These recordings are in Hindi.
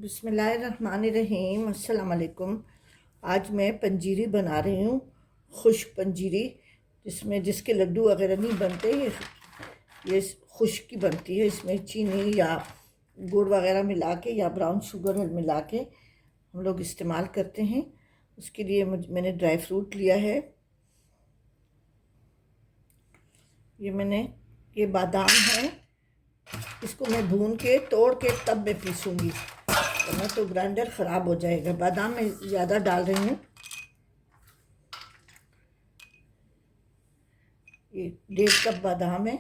बिस्मिल्लाहिर्रहमानिर्रहीम। अस्सलाम वालेकुम। आज मैं पंजीरी बना रही हूँ, खुश्क पंजीरी, जिसके लड्डू वगैरह नहीं बनते। ये खुश्क की बनती है। इसमें चीनी या गुड़ वगैरह मिला के या ब्राउन शुगर मिला के हम लोग इस्तेमाल करते हैं। उसके लिए मैंने ड्राई फ्रूट लिया है। ये बादाम है। इसको मैं भून के तोड़ के तब मैं पीसूँगी, वरना तो ग्राइंडर ख़राब हो जाएगा। बादाम मैं ज़्यादा डाल रही हूँ। ये 1.5 कप बादाम है।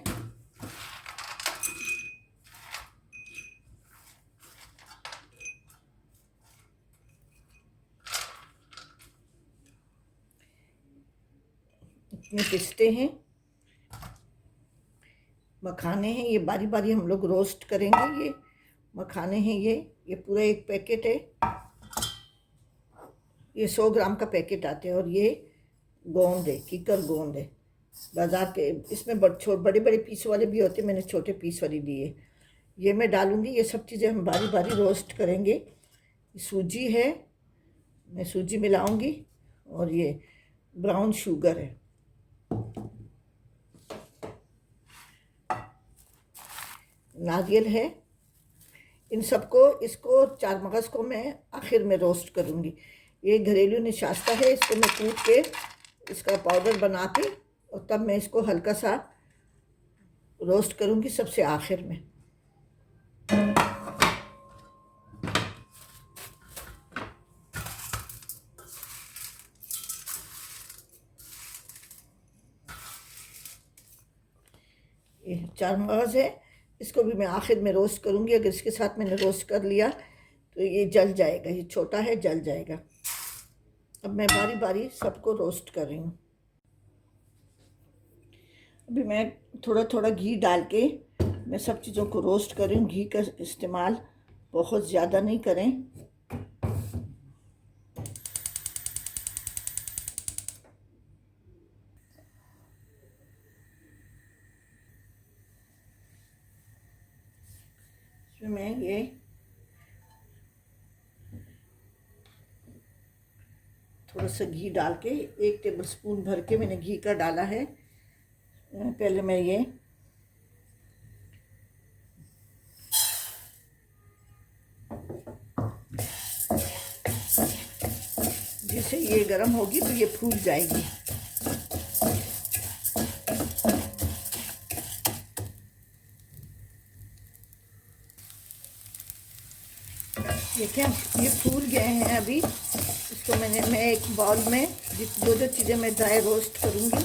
इतने पिस्ते हैं। मखाने हैं, ये बारी बारी हम लोग रोस्ट करेंगे। ये मखाने हैं। ये पूरा एक पैकेट है। ये 100 ग्राम का पैकेट आते हैं। और ये गोंद है, कीकर गोंद है बाज़ार के। इसमें बड़े बड़े पीस वाले भी होते हैं, मैंने छोटे पीस वाली ली है। ये मैं डालूँगी। ये सब चीज़ें हम बारी बारी रोस्ट करेंगे। सूजी है, मैं सूजी मिलाऊँगी। और ये ब्राउन शुगर है। नारियल है। इन सबको, इसको चार मगज़ को मैं आखिर में रोस्ट करूँगी। ये घरेलू निशास्ता है। इसको मैं कूट के इसका पाउडर बना के और तब मैं इसको हल्का सा रोस्ट करूँगी सबसे आखिर में। ये चार मगज़ है, इसको भी मैं आखिर में रोस्ट करूँगी। अगर इसके साथ मैंने रोस्ट कर लिया तो ये जल जाएगा। ये छोटा है, जल जाएगा। अब मैं बारी बारी सबको रोस्ट कर रही हूँ। अभी मैं थोड़ा थोड़ा घी डाल के मैं सब चीज़ों को रोस्ट कर रही हूँ। घी का इस्तेमाल बहुत ज़्यादा नहीं करें। इसमें मैं ये थोड़ा सा घी डाल के 1 टेबलस्पून भर के मैंने घी का डाला है। पहले मैं ये जैसे ये गर्म होगी तो ये फूल जाएगी। देखें, ये फूल गए हैं। अभी इसको मैं एक बाउल में जो जो चीज़ें मैं ड्राई रोस्ट करूँगी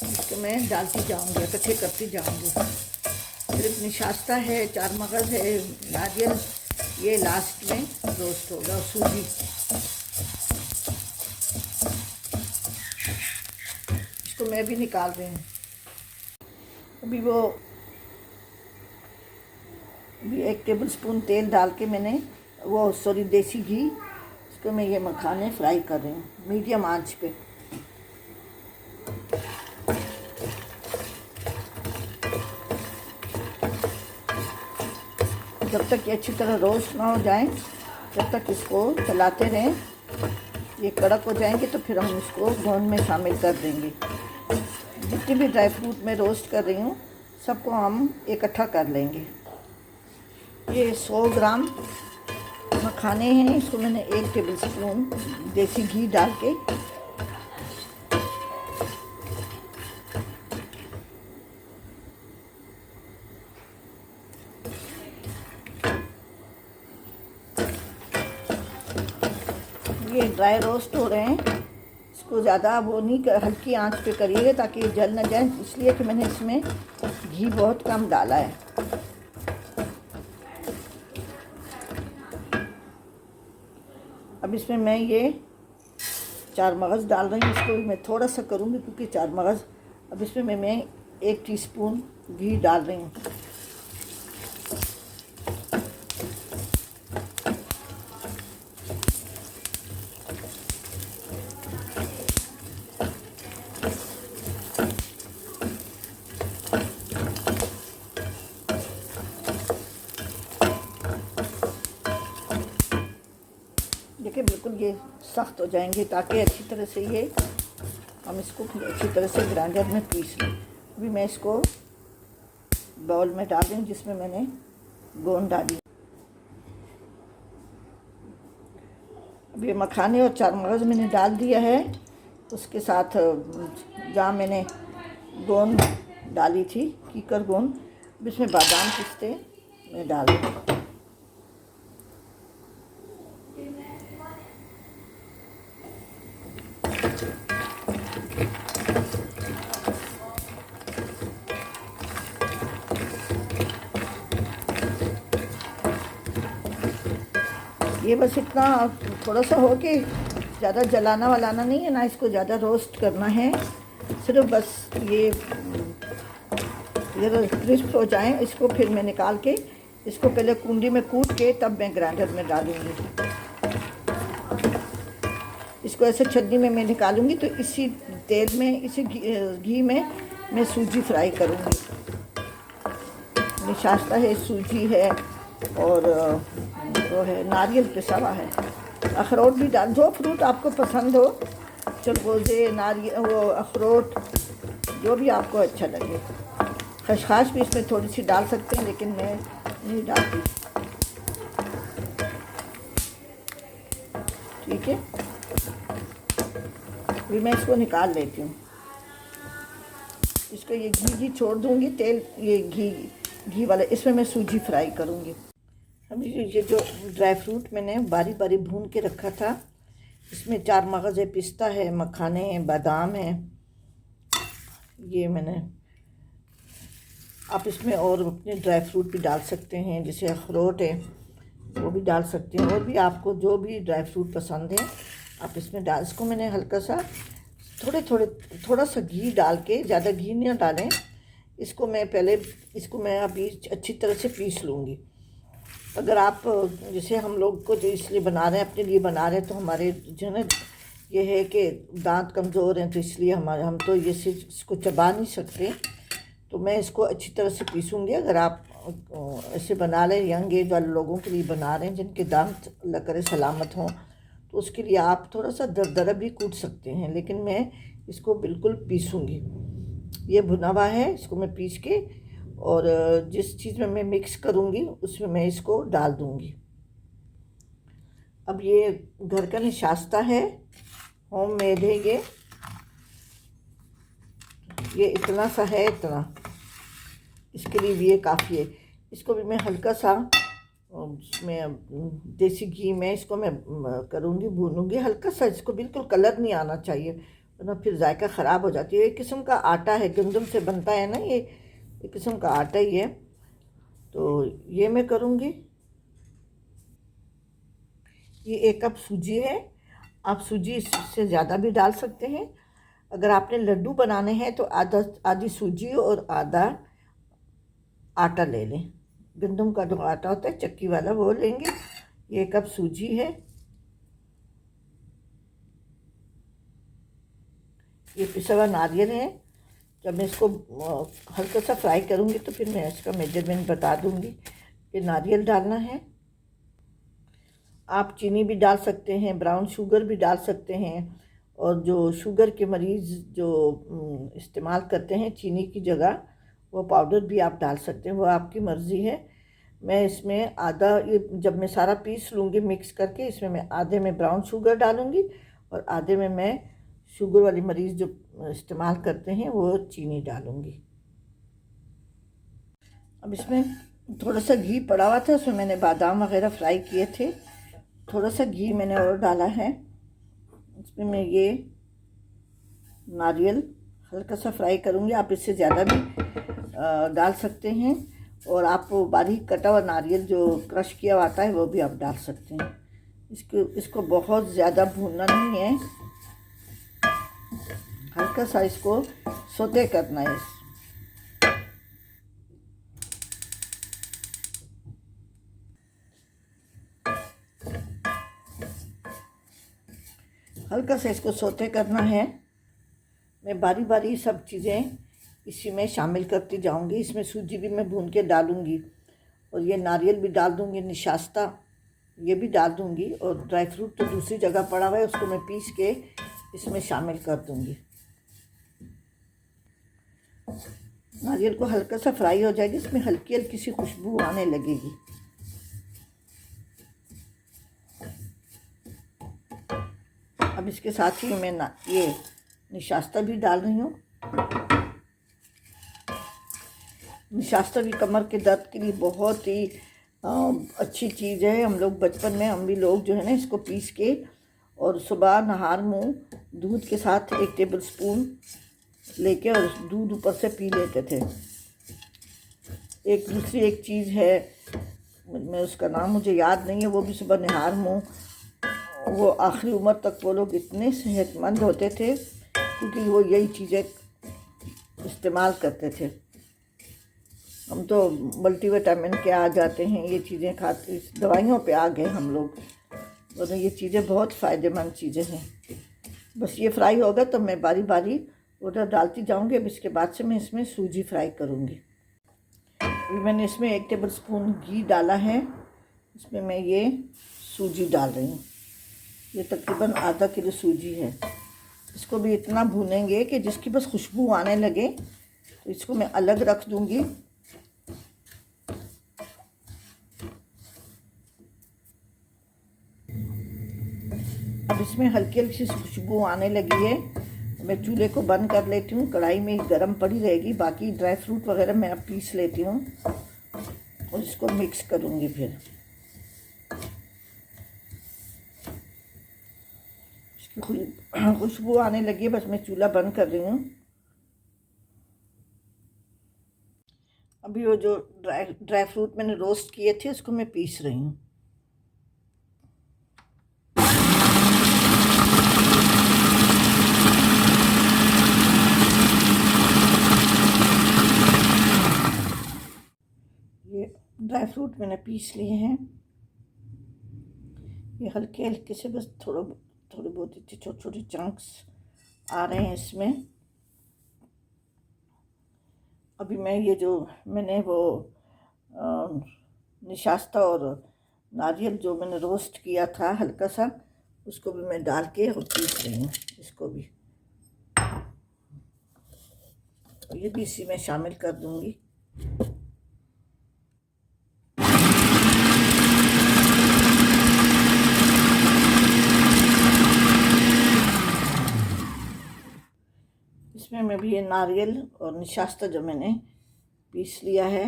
इसको मैं डालती जाऊँगी, इकट्ठे करती जाऊँगी। सिर्फ निशास्ता है, चार मगज़ है, नारियल, ये लास्ट में रोस्ट होगा। सूजी, इसको मैं भी निकाल रही हूँ। अभी 1 टेबलस्पून तेल डाल के मैंने देसी घी, इसको मैं ये मखाने फ्राई कर रही हूँ मीडियम आंच पे। जब तक ये अच्छी तरह रोस्ट ना हो जाए तब तक इसको चलाते रहें। ये कड़क हो जाएंगे तो फिर हम इसको गोंद में शामिल कर देंगे। जितनी भी ड्राई फ्रूट मैं रोस्ट कर रही हूँ सबको हम इकट्ठा कर लेंगे। ये 100 ग्राम मखाने हैं। इसको मैंने 1 टेबलस्पून देसी घी डाल के ये ड्राई रोस्ट हो रहे हैं। इसको ज़्यादा वो नहीं हल्की आंच पे करिएगा ताकि ये जल न जाए, इसलिए कि मैंने इसमें घी बहुत कम डाला है। अब इसमें मैं ये चार मगज़ डाल रही हूँ। इसको भी मैं थोड़ा सा करूँगी क्योंकि चार मगज़। अब इसमें मैं 1 टीस्पून घी डाल रही हूँ। के बिल्कुल ये सख्त हो जाएंगे, ताकि अच्छी तरह से ये हम इसको अच्छी तरह से ग्राइंडर में पीस लें। अभी मैं इसको बाउल में डाल दूँ जिसमें मैंने गोंद डाली। अभी मखाने और चार मगज़ मैंने डाल दिया है, उसके साथ जहाँ मैंने गोंद डाली थी, कीकर गोंद, इसमें बादाम पिस्ते मैं डाल दूँ। ये बस इतना थोड़ा सा हो कि ज़्यादा जलाना वलाना नहीं है ना, इसको ज़्यादा रोस्ट करना है, सिर्फ बस ये ज़रा क्रिस्प हो जाए। इसको फिर मैं निकाल के इसको पहले कुंडी में कूट के तब मैं ग्राइंडर में डालूँगी। इसको ऐसे छन्नी में मैं निकालूँगी तो इसी तेल में, इसी घी में मैं सूजी फ्राई करूँगी। निशास्ता है, सूजी है और वो है नारियल पिसा हुआ है। अखरोट भी डाल, जो फ्रूट आपको पसंद हो, चरबूजे, नारियल, वो अखरोट, जो भी आपको अच्छा लगे। खसखस भी इसमें थोड़ी सी डाल सकते हैं, लेकिन मैं नहीं डालती। ठीक है, अभी मैं इसको निकाल लेती हूँ। इसको ये घी छोड़ दूँगी, तेल ये घी वाला, इसमें मैं सूजी फ्राई करूँगी। अभी ये जो ड्राई फ्रूट मैंने बारी बारी भून के रखा था, इसमें चार मगज़ है, पिस्ता है, मखाने हैं, बादाम है, ये मैंने, आप इसमें और अपने ड्राई फ्रूट भी डाल सकते हैं, जैसे अखरोट है वो भी डाल सकते हैं, और भी आपको जो भी ड्राई फ्रूट पसंद है आप इसमें डाल। इसको मैंने हल्का सा थोड़ा सा घी डाल के, ज़्यादा घी नहीं डालें, इसको मैं अभी अच्छी तरह से पीस लूँगी। अगर आप, जैसे हम लोग को जो इसलिए बना रहे हैं, अपने लिए बना रहे हैं, तो हमारे जो है ये है कि दांत कमज़ोर हैं, तो इसलिए हम तो ये इसको चबा नहीं सकते, तो मैं इसको अच्छी तरह से पीसूँगी। अगर आप ऐसे बना रहे, यंग एज वाले लोगों के लिए बना रहे हैं जिनके दांत अल्लाह करे सलामत हों, तो उसके लिए आप थोड़ा सा दरदरा भी कूट सकते हैं, लेकिन मैं इसको बिल्कुल पीसूँगी। ये भुना हुआ है, इसको मैं पीस के, और जिस चीज़ में मैं मिक्स करूँगी उसमें मैं इसको डाल दूँगी। अब ये घर का निशास्ता है, होममेड है, ये इतना सा है, इतना, इसके लिए भी ये काफ़ी है। इसको भी मैं हल्का सा उसमें देसी घी में इसको मैं करूँगी, भूनूँगी हल्का सा। इसको बिल्कुल कलर नहीं आना चाहिए, वरना फिर जायका ख़राब हो जाती है। एक किस्म का आटा है, गंदम से बनता है ना, ये एक किस्म का आटा ही है। तो ये मैं करूँगी। ये 1 कप सूजी है, आप सूजी इससे ज़्यादा भी डाल सकते हैं। अगर आपने लड्डू बनाने हैं तो आधी सूजी और आधा आटा ले लें। गंदम का जो आटा होता है चक्की वाला, वो लेंगे। ये 1 कप सूजी है। ये पिसा हुआ नारियल है। जब मैं इसको हल्का सा फ्राई करूँगी तो फिर मैं इसका मेजरमेंट बता दूँगी कि नारियल डालना है। आप चीनी भी डाल सकते हैं, ब्राउन शुगर भी डाल सकते हैं, और जो शुगर के मरीज़ जो इस्तेमाल करते हैं चीनी की जगह, वो पाउडर भी आप डाल सकते हैं, वो आपकी मर्ज़ी है। मैं इसमें आधा, ये जब मैं सारा पीस लूँगी मिक्स करके, इसमें मैं आधे में ब्राउन शुगर डालूँगी और आधे में मैं शुगर वाली मरीज़ जो इस्तेमाल करते हैं वो चीनी डालूँगी। अब इसमें थोड़ा सा घी पड़ा हुआ था, उसमें मैंने बादाम वगैरह फ्राई किए थे, थोड़ा सा घी मैंने और डाला है। इसमें मैं ये नारियल हल्का सा फ्राई करूँगी, आप इससे ज़्यादा भी डाल सकते हैं, और आप बारीक कटा हुआ नारियल जो क्रश किया आता है वो भी आप डाल सकते हैं। इसको बहुत ज़्यादा भूनना नहीं है, हल्का सा इसको सौते करना है। हल्का सा इसको सौते करना है। मैं बारी बारी सब चीज़ें इसी में शामिल करती जाऊंगी। इसमें सूजी भी मैं भून के डालूंगी, और ये नारियल भी डाल दूंगी निशास्ता, ये भी डाल दूँगी, और ड्राई फ्रूट तो दूसरी जगह पड़ा हुआ है, उसको मैं पीस के इसमें शामिल कर दूँगी। नारियल को हल्का सा फ्राई हो जाएगी, इसमें हल्की हल्की सी खुशबू आने लगेगी। अब इसके साथ ही मैं ये निशास्ता भी डाल रही हूँ। निशास्ता भी कमर के दर्द के लिए बहुत ही अच्छी चीज़ है। हम लोग बचपन में, हम भी लोग जो है ना, इसको पीस के और सुबह नहार मुँह दूध के साथ 1 टेबल स्पून लेके और दूध ऊपर से पी लेते थे। एक चीज़ है, मैं उसका नाम मुझे याद नहीं है, वो भी सुबह नहार मुँह, वो आखिरी उम्र तक वो लोग इतने सेहतमंद होते थे क्योंकि वो यही चीज़ें इस्तेमाल करते थे। हम तो मल्टीविटामिन के आ जाते हैं, ये चीज़ें खाते, दवाइयों पे आ गए हम लोग, और ये चीज़ें बहुत फ़ायदेमंद चीज़ें हैं। बस ये फ्राई होगा तो मैं बारी बारी उधर डालती जाऊंगी। अब इसके बाद से मैं इसमें सूजी फ्राई करूंगी। मैंने इसमें 1 टेबल स्पून घी डाला है, इसमें मैं ये सूजी डाल रही हूँ। ये तकरीबन आधा किलो सूजी है। इसको भी इतना भूनेंगे कि जिसकी बस खुशबू आने लगे, तो इसको मैं अलग रख दूंगी। अब इसमें हल्की हल्की सी खुशबू आने लगी है, मैं चूल्हे को बंद कर लेती हूँ। कढ़ाई में गरम पड़ी रहेगी, बाकी ड्राई फ्रूट वगैरह मैं अब पीस लेती हूँ और इसको मिक्स करूँगी। फिर इसकी खुशबू आने लगी है, बस मैं चूल्हा बंद कर रही हूँ। अभी वो जो ड्राई फ्रूट मैंने रोस्ट किए थे उसको मैं पीस रही हूँ। ये ड्राई फ्रूट मैंने पीस लिए हैं। ये हल्के हल्के से बस थोड़े बहुत छोटे छोटे चंक्स आ रहे हैं इसमें। अभी मैं ये जो मैंने वो निशास्ता और नारियल जो मैंने रोस्ट किया था हल्का सा, उसको भी मैं डाल के और पीस रही हूँ। इसको भी, ये भी इसी में शामिल कर दूँगी। इसमें मैं भी ये नारियल और निशास्ता जो मैंने पीस लिया है,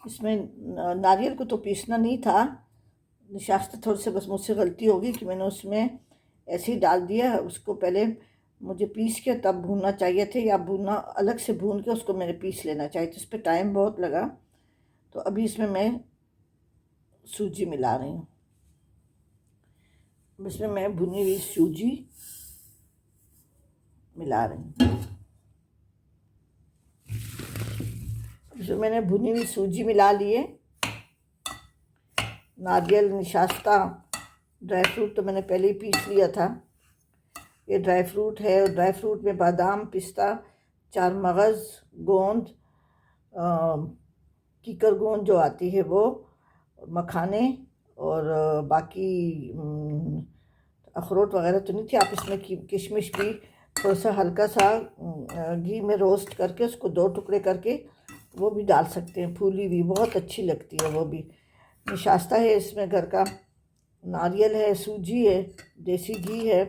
इसमें नारियल को तो पीसना नहीं था, निशास्ता थोड़े से बस मुझसे गलती होगी कि मैंने उसमें ऐसे ही डाल दिया। उसको पहले मुझे पीस के तब भूनना चाहिए थे, या भूनना अलग से भून के उसको मैंने पीस लेना चाहिए, तो इस पर टाइम बहुत लगा। तो अभी इसमें मैं सूजी मिला रही हूँ। इसमें मैं भुनी हुई सूजी मिला रही हूँ। जो मैंने भुनी हुई सूजी मिला ली है। नारियल, निशास्ता, ड्राई फ्रूट तो मैंने पहले ही पीस लिया था। ये ड्राई फ्रूट है, और ड्राई फ्रूट में बादाम, पिस्ता, चार मगज़, गोंद, कीकर गोंद जो आती है वो, मखाने, और बाकी अखरोट वगैरह तो नहीं थी। आप इसमें किशमिश भी थोड़ा सा हल्का सा घी में रोस्ट करके उसको 2 टुकड़े करके वो भी डाल सकते हैं, फूली हुई बहुत अच्छी लगती है वो भी। निशास्ता है इसमें घर का, नारियल है, सूजी है, देसी घी है।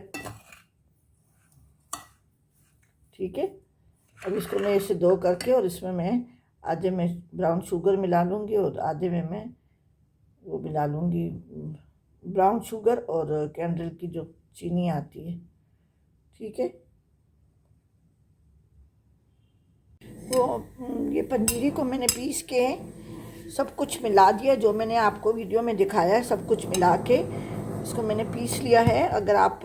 ठीक है, अब इसको मैं इसे 2 करके, और इसमें मैं आधे में ब्राउन शुगर मिला लूँगी और आधे में मैं वो मिला लूँगी ब्राउन शुगर और कैंडल की जो चीनी आती है। ठीक है, तो ये पंजीरी को मैंने पीस के सब कुछ मिला दिया, जो मैंने आपको वीडियो में दिखाया है सब कुछ मिला के इसको मैंने पीस लिया है। अगर आप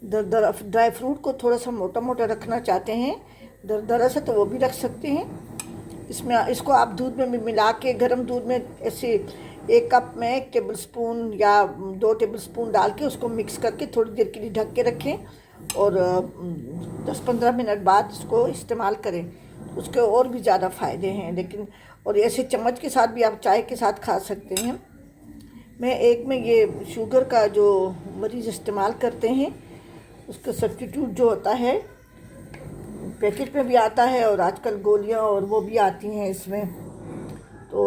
ड्राई फ्रूट को थोड़ा सा मोटा मोटा रखना चाहते हैं दरदरा से, तो वो भी रख सकते हैं। इसको आप दूध में मिला के, गर्म दूध में ऐसे 1 कप में 1 टेबल स्पून या 2 टेबल स्पून डाल के उसको मिक्स करके थोड़ी देर के लिए ढक के रखें, और 10-15 मिनट बाद इसको इस्तेमाल करें। उसके और भी ज़्यादा फ़ायदे हैं। लेकिन और ऐसे चम्मच के साथ भी आप चाय के साथ खा सकते हैं। मैं एक में ये शुगर का जो मरीज़ इस्तेमाल करते हैं उसका सब्स्टिट्यूट जो होता है पैकेट में भी आता है और आजकल गोलियां और वो भी आती हैं इसमें, तो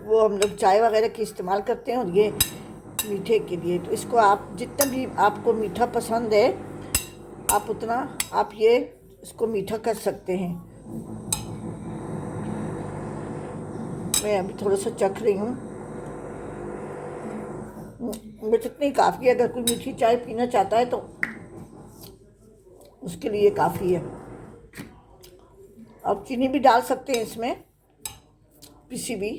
वो हम लोग चाय वगैरह की इस्तेमाल करते हैं। और ये मीठे के लिए, तो इसको आप जितना भी आपको मीठा पसंद है आप उतना आप ये इसको मीठा कर सकते हैं। मैं अभी थोड़ा सा चख रही हूँ, बस इतनी काफ़ी है। अगर कोई मीठी चाय पीना चाहता है तो उसके लिए काफ़ी है। आप चीनी भी डाल सकते हैं इसमें, पिसी हुई।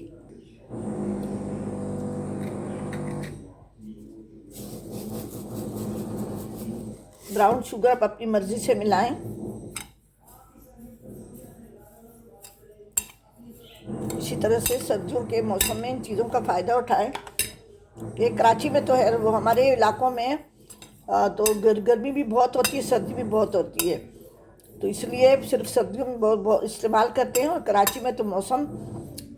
ब्राउन शुगर आप अपनी मर्ज़ी से मिलाएं। इसी तरह से सर्दियों के मौसम में इन चीज़ों का फ़ायदा उठाएं। कि कराची में तो है, वो हमारे इलाकों में तो गर्मी भी बहुत होती है, सर्दी भी बहुत होती है, तो इसलिए सिर्फ सर्दियों में बहुत इस्तेमाल करते हैं। और कराची में तो मौसम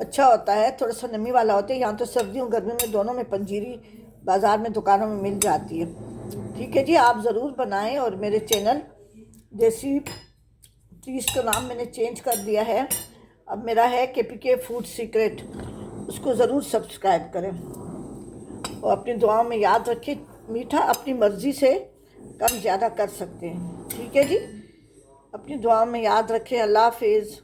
अच्छा होता है, थोड़ा सा नमी वाला होता है। यहाँ तो सर्दियों गर्मी में दोनों में पंजीरी बाज़ार में दुकानों में मिल जाती है। ठीक है जी, आप ज़रूर बनाएं। और मेरे चैनल देसी चीज़ का नाम मैंने चेंज कर दिया है, अब मेरा है KPK फूड सीक्रेट, उसको ज़रूर सब्सक्राइब करें। और अपनी दुआओं में याद रखें, मीठा अपनी मर्ज़ी से कम ज़्यादा कर सकते हैं। ठीक है जी, अपनी दुआओं में याद रखें। अल्लाह हाफिज़।